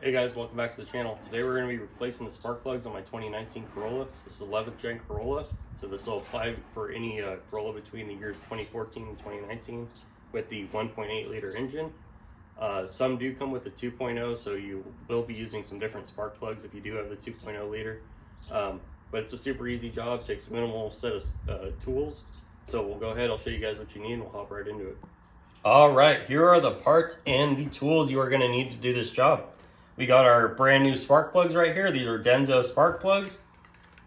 Hey guys, welcome back to the channel. Today we're going to be replacing the spark plugs on my 2019 Corolla. This is 11th gen Corolla, so this will apply for any Corolla between the years 2014 and 2019 with the 1.8 liter engine. Some do come with the 2.0, so you will be using some different spark plugs if you do have the 2.0 liter. But it's a super easy job, takes a minimal set of tools. So we'll go ahead, I'll show you guys what you need and we'll hop right into it. All right, here are the parts and the tools you are going to need to do this job. We got our brand new spark plugs right here. These are Denso spark plugs.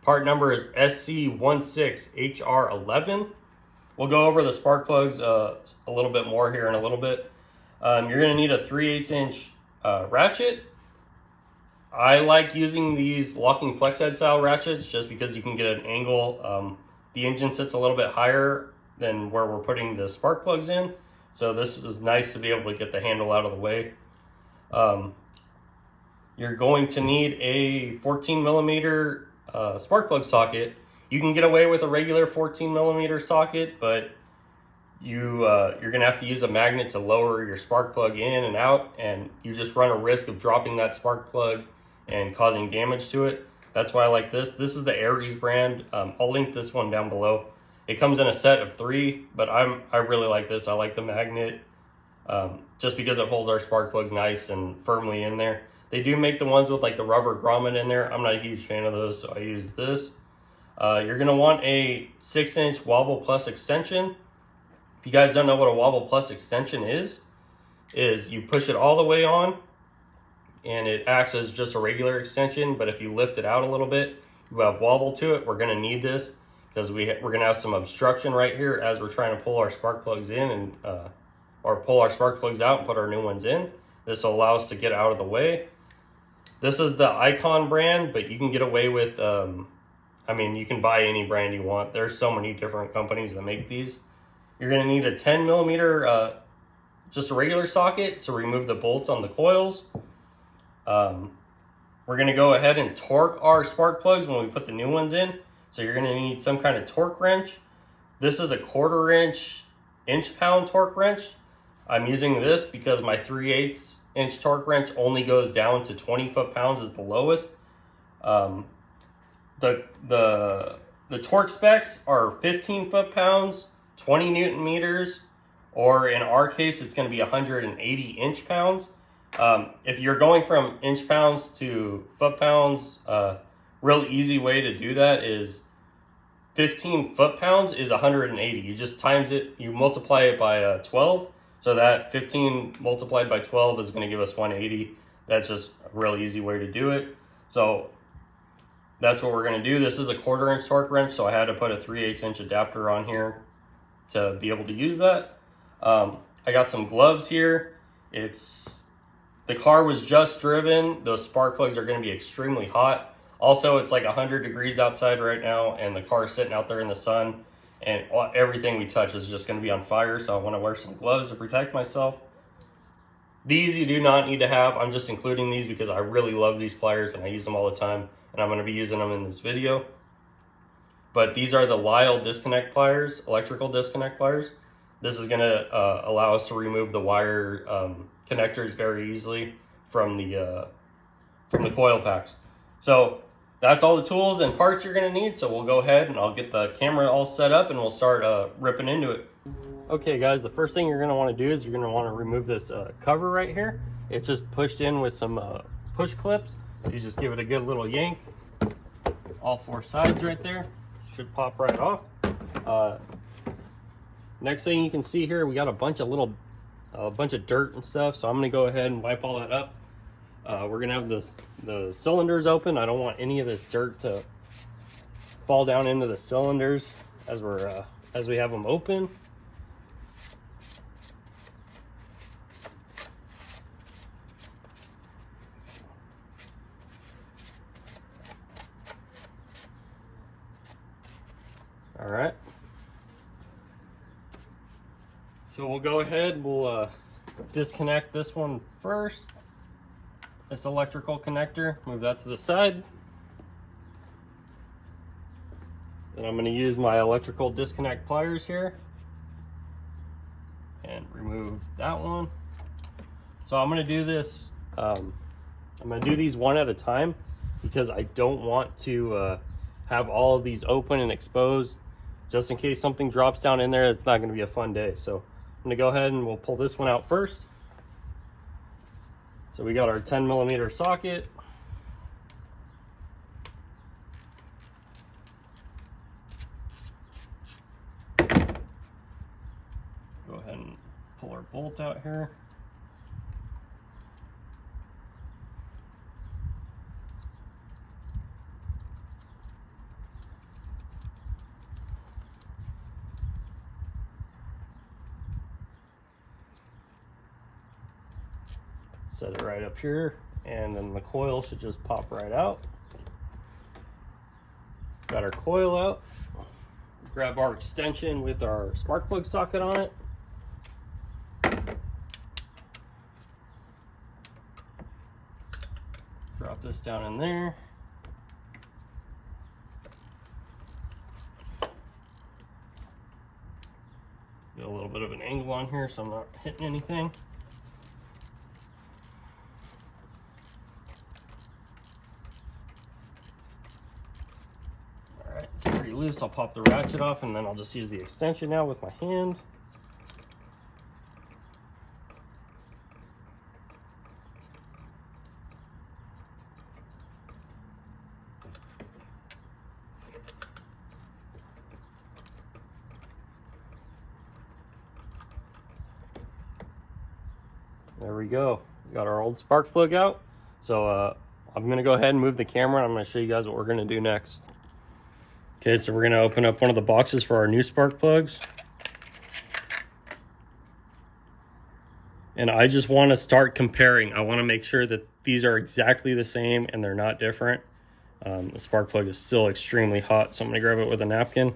Part number is SC16HR11. We'll go over the spark plugs a little bit more here in a little bit. You're going to need a 3/8 inch ratchet. I like using these locking flex head style ratchets just because you can get an angle. The engine sits a little bit higher than where we're putting the spark plugs in. So this is nice to be able to get the handle out of the way. You're going to need a 14 millimeter spark plug socket. You can get away with a regular 14 millimeter socket, but you're going to have to use a magnet to lower your spark plug in and out, and you just run a risk of dropping that spark plug and causing damage to it. That's why I like this. This is the Aries brand. I'll link this one down below. It comes in a set of 3, but I really like this. I like the magnet just because it holds our spark plug nice and firmly in there. They do make the ones with like the rubber grommet in there. I'm not a huge fan of those, so I use this. You're going to want a 6-inch Wobble Plus extension. If you guys don't know what a Wobble Plus extension is you push it all the way on, and it acts as just a regular extension, but if you lift it out a little bit, you have wobble to it. We're going to need this because we're going to have some obstruction right here as we're trying to pull our spark plugs in and or pull our spark plugs out and put our new ones in. This will allow us to get out of the way. This is the Icon brand, but you can get away with, I mean, you can buy any brand you want. There's so many different companies that make these. You're going to need a 10 millimeter, just a regular socket to remove the bolts on the coils. We're going to go ahead and torque our spark plugs when we put the new ones in. So you're going to need some kind of torque wrench. This is a 1/4 inch pound torque wrench. I'm using this because my 3/8 inch torque wrench only goes down to 20 foot-pounds is the lowest. The torque specs are 15 foot-pounds, 20 Newton meters, or in our case, it's going to be 180 inch-pounds. If you're going from inch-pounds to foot-pounds, real easy way to do that is 15 foot-pounds is 180. You just times it, you multiply it by 12. So that 15 multiplied by 12 is going to give us 180. That's just a real easy way to do it. So that's what we're going to do. This is a 1/4 inch torque wrench, so I had to put a 3/8 inch adapter on here to be able to use that. I got some gloves here. The car was just driven. Those spark plugs are going to be extremely hot. Also, it's like 100 degrees outside right now, and the car is sitting out there in the sun, and everything we touch is just going to be on fire, so I want to wear some gloves to protect myself. These you do not need to have. I'm just including these because I really love these pliers, and I use them all the time, and I'm going to be using them in this video. But these are the Lyle disconnect pliers, electrical disconnect pliers. This is going to allow us to remove the wire connectors very easily from the coil packs. So that's all the tools and parts you're going to need. So we'll go ahead and I'll get the camera all set up and we'll start ripping into it. Okay guys, the first thing you're going to want to do is you're going to want to remove this cover right here. It's just pushed in with some push clips. So you just give it a good little yank. All 4 sides right there. Should pop right off. Next thing you can see here, we got a bunch of dirt and stuff. So I'm going to go ahead and wipe all that up. We're going to have the cylinders open. I don't want any of this dirt to fall down into the cylinders as we have them open. All right. So we'll go ahead, we'll disconnect this one first. This electrical connector, move that to the side. Then I'm going to use my electrical disconnect pliers here and remove that one. So I'm going to do this I'm gonna do these one at a time because I don't want to have all of these open and exposed, just in case something drops down in there. It's not gonna be a fun day. So I'm gonna go ahead and we'll pull this one out first. So we got our 10mm socket. Go ahead and pull our bolt out here. Set it right up here, and then the coil should just pop right out. Got our coil out. Grab our extension with our spark plug socket on it. Drop this down in there. Get a little bit of an angle on here so I'm not hitting anything. Alright, it's pretty loose. I'll pop the ratchet off and then I'll just use the extension now with my hand. There we go. We got our old spark plug out. So I'm gonna go ahead and move the camera and I'm gonna show you guys what we're gonna do next. Okay, so we're gonna open up one of the boxes for our new spark plugs. And I just wanna start comparing. I wanna make sure that these are exactly the same and they're not different. The spark plug is still extremely hot, so I'm gonna grab it with a napkin.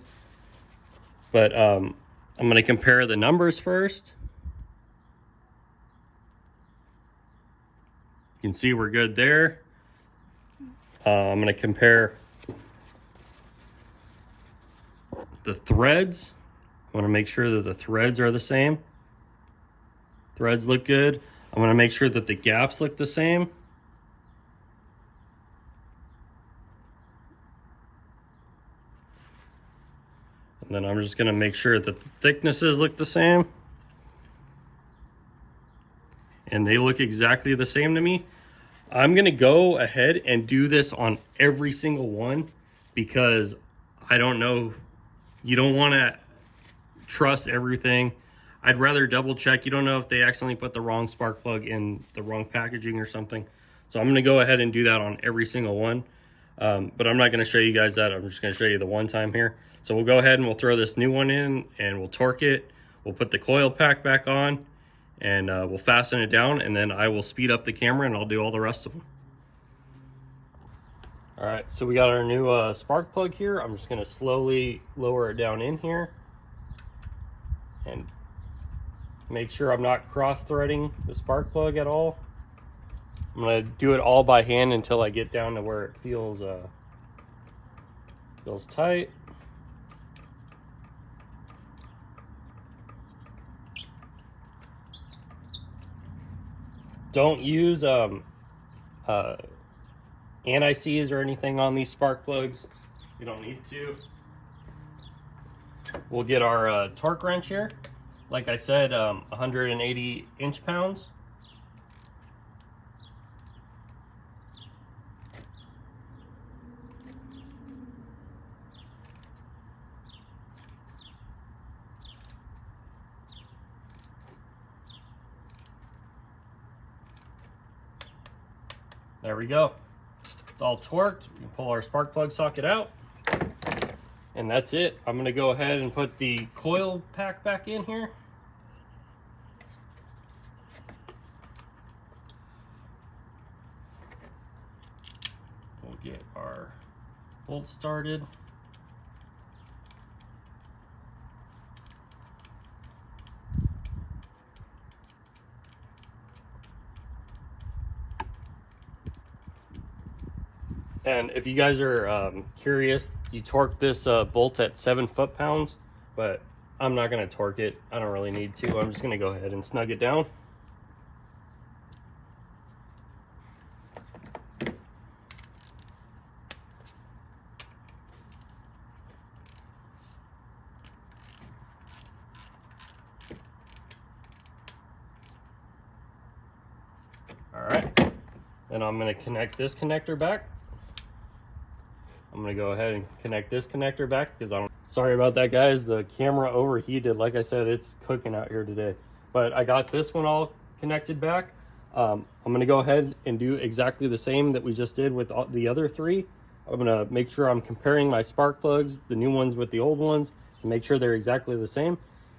But I'm gonna compare the numbers first. You can see we're good there. I'm gonna compare the threads. I wanna make sure that the threads are the same. Threads look good. I'm gonna make sure that the gaps look the same. And then I'm just gonna make sure that the thicknesses look the same. And they look exactly the same to me. I'm gonna go ahead and do this on every single one because I don't know, you don't wanna trust everything. I'd rather double check. You don't know if they accidentally put the wrong spark plug in the wrong packaging or something. So I'm gonna go ahead and do that on every single one. But I'm not gonna show you guys that. I'm just gonna show you the one time here. So we'll go ahead and we'll throw this new one in and we'll torque it. We'll put the coil pack back on. And we'll fasten it down, and then I will speed up the camera and I'll do all the rest of them. All right, so we got our new spark plug here. I'm just gonna slowly lower it down in here and make sure I'm not cross-threading the spark plug at all. I'm gonna do it all by hand until I get down to where it feels tight. Don't use anti-seize or anything on these spark plugs. You don't need to. We'll get our torque wrench here. Like I said, 180 inch-pounds. There we go. It's all torqued. We can pull our spark plug socket out. And that's it. I'm gonna go ahead and put the coil pack back in here. We'll get our bolt started. And if you guys are curious, you torque this bolt at 7 foot-pounds, but I'm not gonna torque it. I don't really need to. I'm just gonna go ahead and snug it down. Then I'm going to connect this connector back. I'm going to go ahead and connect this connector back because I don't... Sorry about that, guys. The camera overheated. Like I said, it's cooking out here today. But I got this one all connected back. I'm going to go ahead and do exactly the same that we just did with the other three. I'm going to make sure I'm comparing my spark plugs, the new ones with the old ones, to make sure they're exactly the same.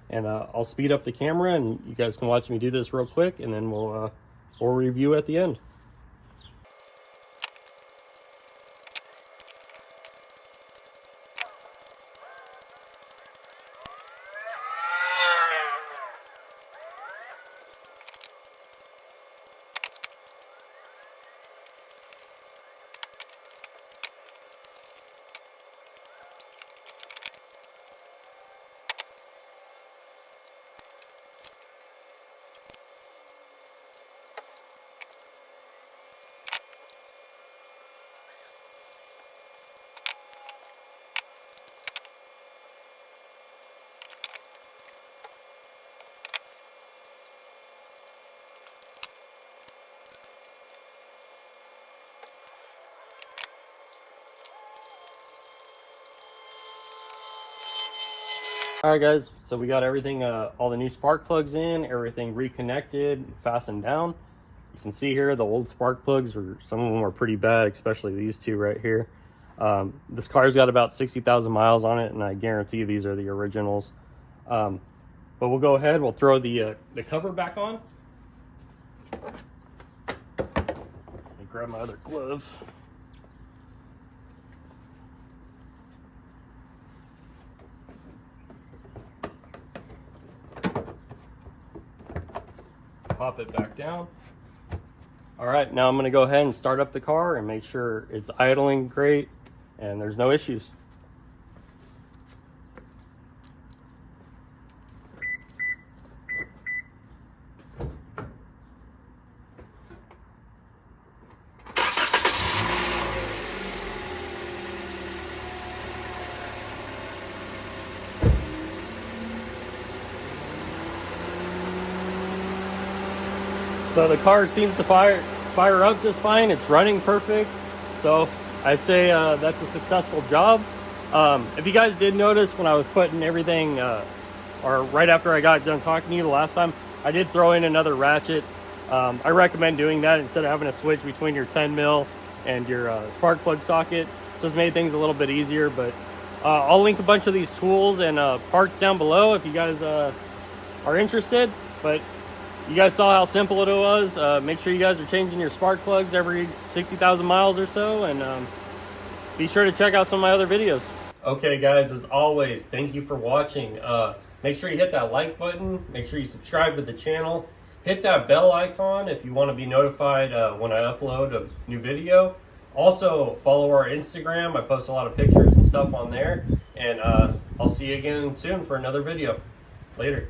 And I'll speed up the camera and you guys can watch me do this real quick, and then we'll review at the end. All right, guys, so we got everything, all the new spark plugs in, everything reconnected, fastened down. You can see here the old spark plugs, some of them are pretty bad, especially these two right here. This car's got about 60,000 miles on it, and I guarantee these are the originals. But we'll go ahead, we'll throw the cover back on. Let me grab my other glove. Pop it back down. All right, now I'm going to go ahead and start up the car and make sure it's idling great and there's no issues. So the car seems to fire up just fine. It's running perfect. So I'd say that's a successful job. If you guys did notice when I was putting everything, or right after I got done talking to you the last time, I did throw in another ratchet. I recommend doing that instead of having to switch between your 10 mil and your spark plug socket. Just made things a little bit easier, but I'll link a bunch of these tools and parts down below if you guys are interested. But you guys saw how simple it was. Make sure you guys are changing your spark plugs every 60,000 miles or so, and be sure to check out some of my other videos. Okay, guys, as always, thank you for watching. Make sure you hit that like button. Make sure you subscribe to the channel. Hit that bell icon if you want to be notified when I upload a new video. Also, follow our Instagram. I post a lot of pictures and stuff on there. And I'll see you again soon for another video. Later.